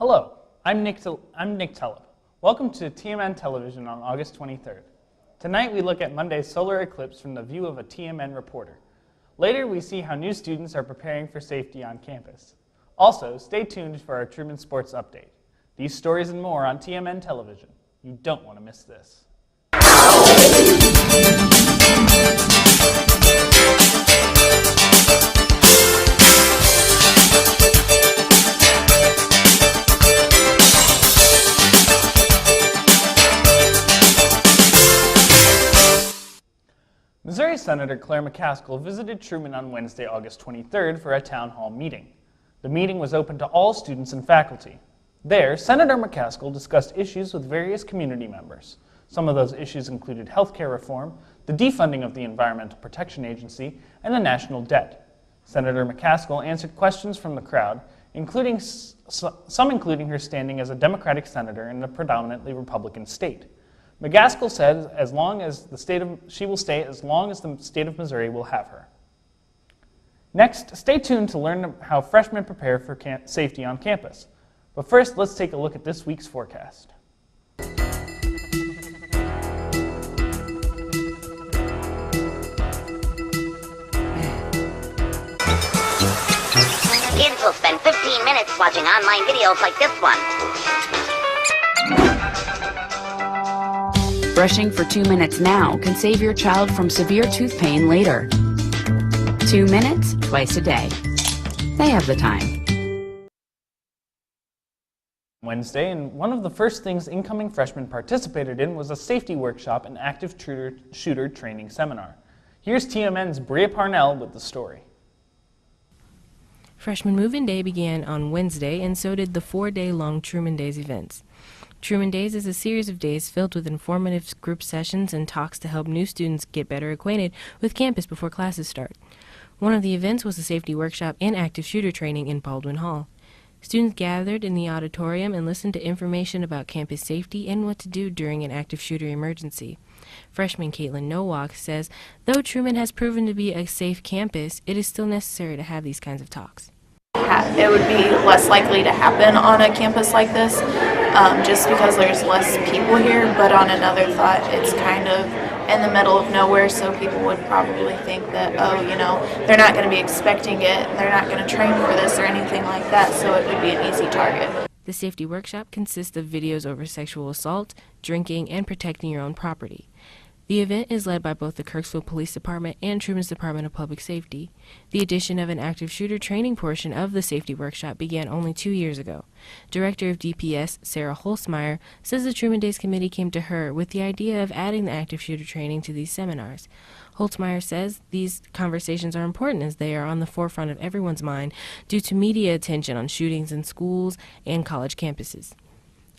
Hello, I'm Nick Telep. Welcome to TMN Television on August 23rd. Tonight we look at Monday's solar eclipse from the view of a TMN reporter. Later we see how new students are preparing for safety on campus. Also, stay tuned for our Truman Sports update. These stories and more on TMN Television. You don't want to miss this. Missouri Senator Claire McCaskill visited Truman on Wednesday, August 23rd for a town hall meeting. The meeting was open to all students and faculty. There, Senator McCaskill discussed issues with various community members. Some of those issues included health care reform, the defunding of the Environmental Protection Agency, and the national debt. Senator McCaskill answered questions from the crowd, including some including her standing as a Democratic senator in a predominantly Republican state. McCaskill said she will stay as long as the state of Missouri will have her. Next, stay tuned to learn how freshmen prepare for safety on campus. But first, let's take a look at this week's forecast. The kids will spend 15 minutes watching online videos like this one. Brushing for 2 minutes now can save your child from severe tooth pain later. 2 minutes, twice a day. They have the time. Wednesday, and one of the first things incoming freshmen participated in was a safety workshop and active shooter training seminar. Here's TMN's Bria Parnell with the story. Freshman Move-In Day began on Wednesday, and so did the 4-day-long Truman Days events. Truman Days is a series of days filled with informative group sessions and talks to help new students get better acquainted with campus before classes start. One of the events was a safety workshop and active shooter training in Baldwin Hall. Students gathered in the auditorium and listened to information about campus safety and what to do during an active shooter emergency. Freshman Caitlin Nowak says, though Truman has proven to be a safe campus, it is still necessary to have these kinds of talks. It would be less likely to happen on a campus like this, just because there's less people here, but on another thought, it's kind of in the middle of nowhere, so people would probably think that, oh, you know, they're not going to be expecting it, they're not going to train for this or anything like that, so it would be an easy target. The safety workshop consists of videos over sexual assault, drinking, and protecting your own property. The event is led by both the Kirksville Police Department and Truman's Department of Public Safety. The addition of an active shooter training portion of the safety workshop began only 2 years ago. Director of DPS, Sarah Holzmeyer, says the Truman Days Committee came to her with the idea of adding the active shooter training to these seminars. Holzmeyer says these conversations are important as they are on the forefront of everyone's mind due to media attention on shootings in schools and college campuses.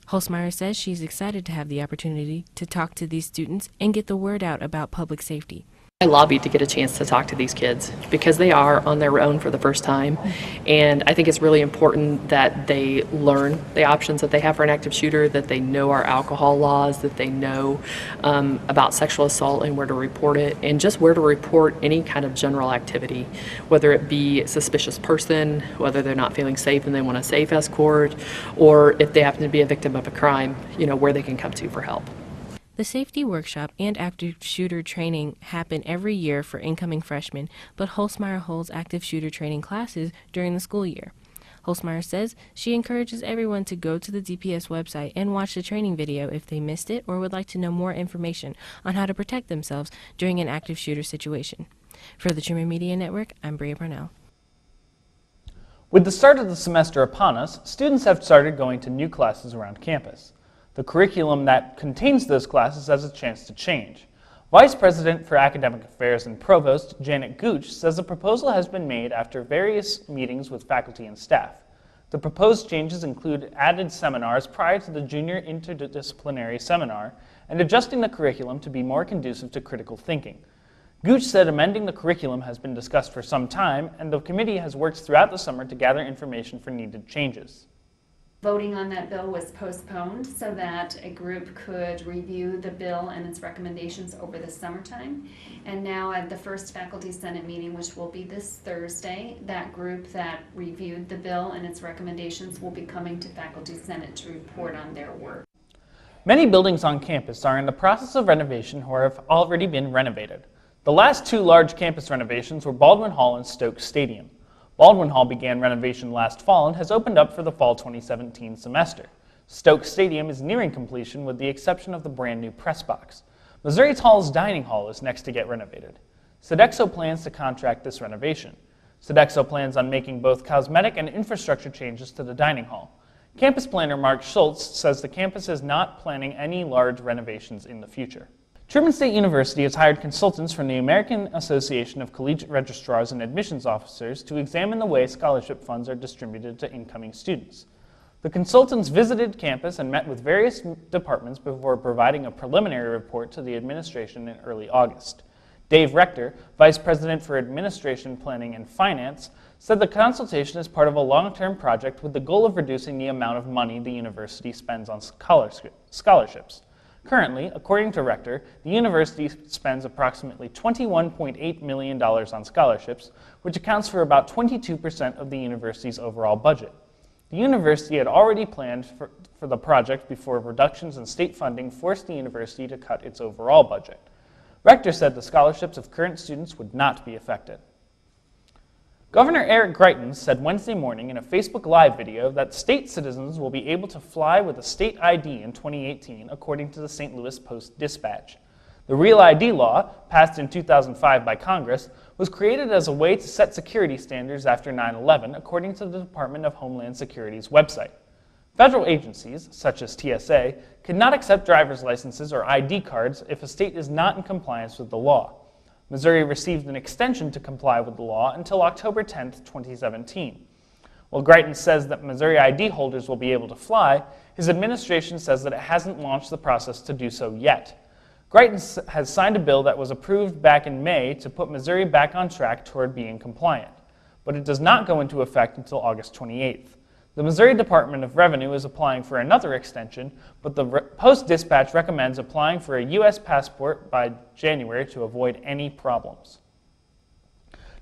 Holzmeyer says she's excited to have the opportunity to talk to these students and get the word out about public safety. I lobbied to get a chance to talk to these kids because they are on their own for the first time, and I think it's really important that they learn the options that they have for an active shooter, that they know our alcohol laws, that they know about sexual assault and where to report it, and just where to report any kind of general activity, whether it be a suspicious person, whether they're not feeling safe and they want a safe escort, or if they happen to be a victim of a crime, you know, where they can come to for help. The safety workshop and active shooter training happen every year for incoming freshmen, but Holzmeyer holds active shooter training classes during the school year. Holzmeyer says she encourages everyone to go to the DPS website and watch the training video if they missed it or would like to know more information on how to protect themselves during an active shooter situation. For the Truman Media Network, I'm Bria Parnell. With the start of the semester upon us, students have started going to new classes around campus. The curriculum that contains those classes has a chance to change. Vice President for Academic Affairs and Provost Janet Gooch says a proposal has been made after various meetings with faculty and staff. The proposed changes include added seminars prior to the junior interdisciplinary seminar and adjusting the curriculum to be more conducive to critical thinking. Gooch said amending the curriculum has been discussed for some time, and the committee has worked throughout the summer to gather information for needed changes. Voting on that bill was postponed so that a group could review the bill and its recommendations over the summertime. And now at the first Faculty Senate meeting, which will be this Thursday, that group that reviewed the bill and its recommendations will be coming to Faculty Senate to report on their work. Many buildings on campus are in the process of renovation or have already been renovated. The last two large campus renovations were Baldwin Hall and Stokes Stadium. Baldwin Hall began renovation last fall and has opened up for the fall 2017 semester. Stokes Stadium is nearing completion with the exception of the brand new press box. Missouri Hall's dining hall is next to get renovated. Sodexo plans to contract this renovation. Sodexo plans on making both cosmetic and infrastructure changes to the dining hall. Campus planner Mark Schultz says the campus is not planning any large renovations in the future. Truman State University has hired consultants from the American Association of Collegiate Registrars and Admissions Officers to examine the way scholarship funds are distributed to incoming students. The consultants visited campus and met with various departments before providing a preliminary report to the administration in early August. Dave Rector, Vice President for Administration, Planning, and Finance, said the consultation is part of a long-term project with the goal of reducing the amount of money the university spends on scholarships. Currently, according to Rector, the university spends approximately $21.8 million on scholarships, which accounts for about 22% of the university's overall budget. The university had already planned for the project before reductions in state funding forced the university to cut its overall budget. Rector said the scholarships of current students would not be affected. Governor Eric Greitens said Wednesday morning in a Facebook Live video that state citizens will be able to fly with a state ID in 2018, according to the St. Louis Post-Dispatch. The Real ID law, passed in 2005 by Congress, was created as a way to set security standards after 9/11, according to the Department of Homeland Security's website. Federal agencies, such as TSA, cannot accept driver's licenses or ID cards if a state is not in compliance with the law. Missouri received an extension to comply with the law until October 10, 2017. While Greitens says that Missouri ID holders will be able to fly, his administration says that it hasn't launched the process to do so yet. Greitens has signed a bill that was approved back in May to put Missouri back on track toward being compliant, but it does not go into effect until August 28th. The Missouri Department of Revenue is applying for another extension, but the Post-Dispatch recommends applying for a U.S. passport by January to avoid any problems.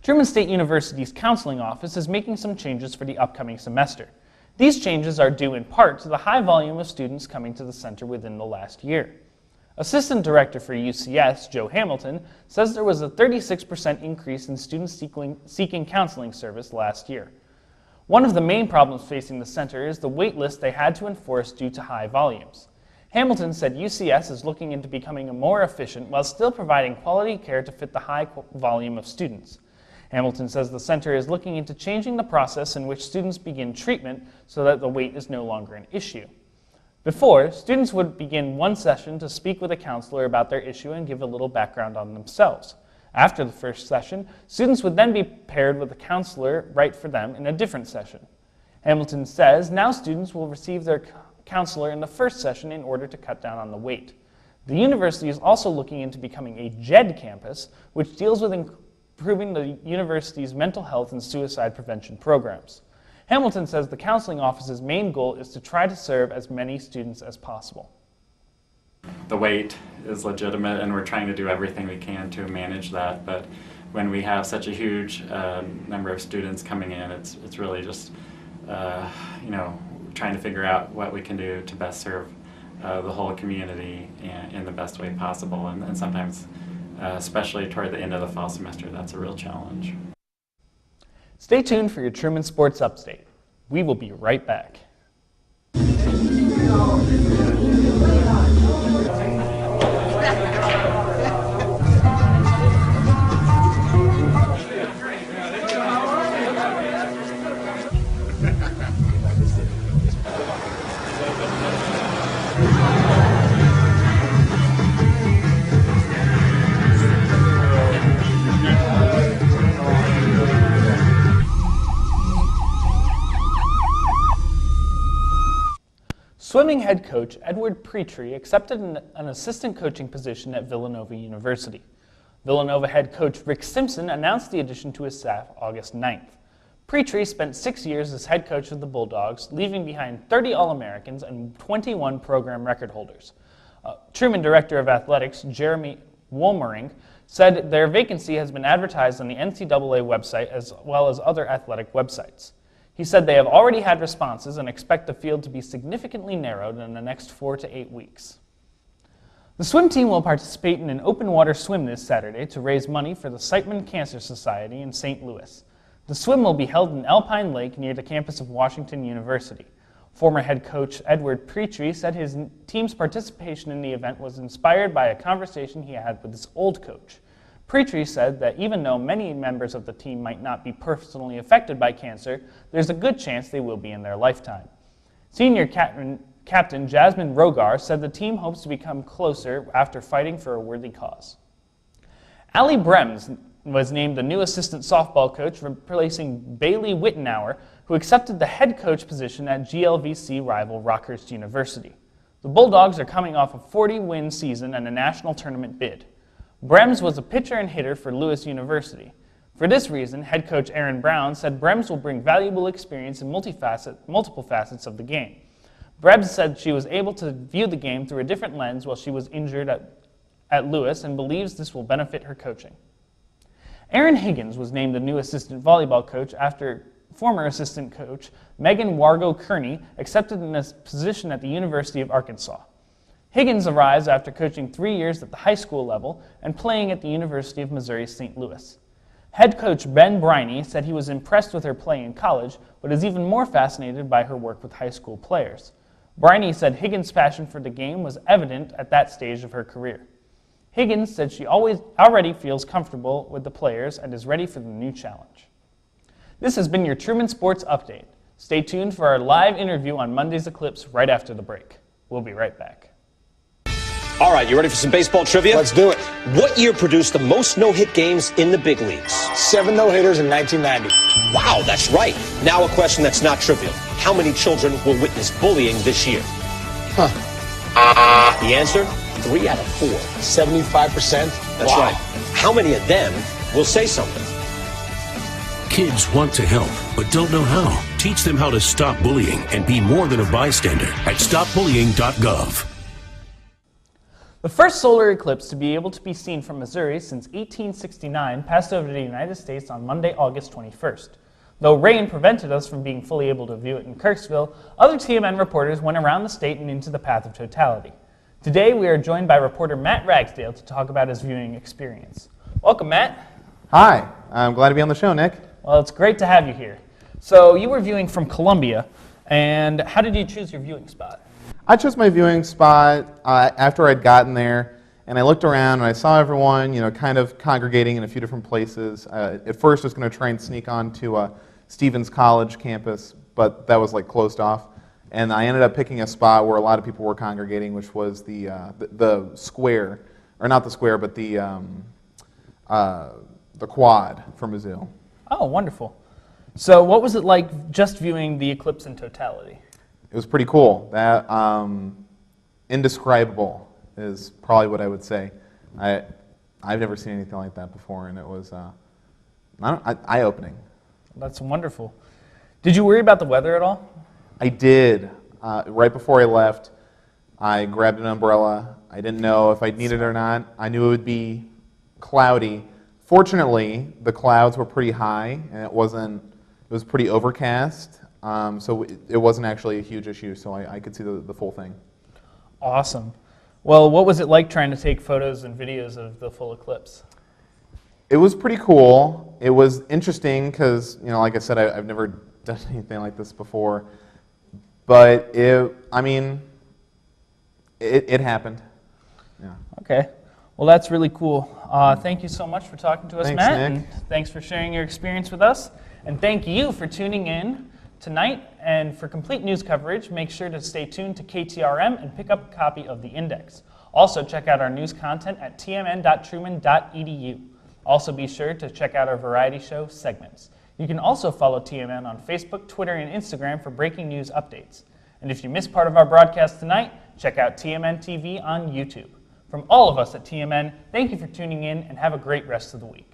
Truman State University's counseling office is making some changes for the upcoming semester. These changes are due in part to the high volume of students coming to the center within the last year. Assistant Director for UCS, Joe Hamilton, says there was a 36% increase in students seeking counseling service last year. One of the main problems facing the center is the wait list they had to enforce due to high volumes. Hamilton said UCS is looking into becoming more efficient while still providing quality care to fit the high volume of students. Hamilton says the center is looking into changing the process in which students begin treatment so that the wait is no longer an issue. Before, students would begin one session to speak with a counselor about their issue and give a little background on themselves. After the first session, students would then be paired with a counselor right for them in a different session. Hamilton says now students will receive their counselor in the first session in order to cut down on the wait. The university is also looking into becoming a JED campus, which deals with improving the university's mental health and suicide prevention programs. Hamilton says the counseling office's main goal is to try to serve as many students as possible. The wait is legitimate and we're trying to do everything we can to manage that, but when we have such a huge number of students coming in, it's really just trying to figure out what we can do to best serve the whole community in the best way possible, and sometimes especially toward the end of the fall semester, that's a real challenge. Stay tuned for your Truman Sports Update. We will be right back. Swimming head coach Edward Pretry accepted an assistant coaching position at Villanova University. Villanova head coach Rick Simpson announced the addition to his staff August 9th. Petrie spent 6 years as head coach of the Bulldogs, leaving behind 30 All-Americans and 21 program record holders. Truman Director of Athletics, Jeremy Wolmering, said their vacancy has been advertised on the NCAA website as well as other athletic websites. He said they have already had responses and expect the field to be significantly narrowed in the next 4 to 8 weeks. The swim team will participate in an open water swim this Saturday to raise money for the Siteman Cancer Society in St. Louis. The swim will be held in Alpine Lake near the campus of Washington University. Former head coach Edward Petrie said his team's participation in the event was inspired by a conversation he had with his old coach. Petrie said that even though many members of the team might not be personally affected by cancer, there's a good chance they will be in their lifetime. Senior Captain Jasmine Rogar said the team hopes to become closer after fighting for a worthy cause. Allie Brems was named the new assistant softball coach, replacing Bailey Wittenauer, who accepted the head coach position at GLVC rival Rockhurst University. The Bulldogs are coming off a 40-win season and a national tournament bid. Brems was a pitcher and hitter for Lewis University. For this reason, head coach Aaron Brown said Brems will bring valuable experience in multiple facets of the game. Brems said she was able to view the game through a different lens while she was injured at Lewis and believes this will benefit her coaching. Aaron Higgins was named the new assistant volleyball coach after former assistant coach Megan Wargo-Kearney accepted a position at the University of Arkansas. Higgins arrives after coaching 3 years at the high school level and playing at the University of Missouri St. Louis. Head coach Ben Briney said he was impressed with her play in college, but is even more fascinated by her work with high school players. Briney said Higgins' passion for the game was evident at that stage of her career. Higgins said she already feels comfortable with the players and is ready for the new challenge. This has been your Truman Sports Update. Stay tuned for our live interview on Monday's Eclipse right after the break. We'll be right back. All right, you ready for some baseball trivia? Let's do it. What year produced the most no-hit games in the big leagues? 7 no-hitters in 1990. Wow, that's right. Now a question that's not trivial. How many children will witness bullying this year? The answer? 3 out of 4. 75%? That's right. How many of them will say something? Kids want to help, but don't know how. Teach them how to stop bullying and be more than a bystander at stopbullying.gov. The first solar eclipse to be able to be seen from Missouri since 1869 passed over the United States on Monday, August 21st. Though rain prevented us from being fully able to view it in Kirksville, other TMN reporters went around the state and into the path of totality. Today, we are joined by reporter Matt Ragsdale to talk about his viewing experience. Welcome, Matt. Hi, I'm glad to be on the show, Nick. Well, it's great to have you here. So, you were viewing from Columbia, and how did you choose your viewing spot? I chose my viewing spot after I'd gotten there, and I looked around and I saw everyone, kind of congregating in a few different places. At first, I was going to try and sneak onto Stevens College campus, but that was closed off. And I ended up picking a spot where a lot of people were congregating, which was the square, or not the square, but the quad for Mizzou. Oh, wonderful. So what was it like just viewing the eclipse in totality? It was pretty cool. That indescribable is probably what I would say. I've never seen anything like that before, and it was eye-opening. That's wonderful. Did you worry about the weather at all? I did. Right before I left, I grabbed an umbrella. I didn't know if I'd need it or not. I knew it would be cloudy. Fortunately, the clouds were pretty high, and it was pretty overcast, so it wasn't actually a huge issue, so I could see the full thing. Awesome. Well, what was it like trying to take photos and videos of the full eclipse? It was pretty cool. It was interesting because, like I said, I've never done anything like this before. But it happened. Yeah. Okay. Well, that's really cool. Thank you so much for talking to us, Thanks, Matt. Nick. And thanks for sharing your experience with us. And thank you for tuning in tonight. And for complete news coverage, make sure to stay tuned to KTRM and pick up a copy of The Index. Also, check out our news content at tmn.truman.edu. Also, be sure to check out our variety show segments. You can also follow TMN on Facebook, Twitter, and Instagram for breaking news updates. And if you missed part of our broadcast tonight, check out TMN TV on YouTube. From all of us at TMN, thank you for tuning in and have a great rest of the week.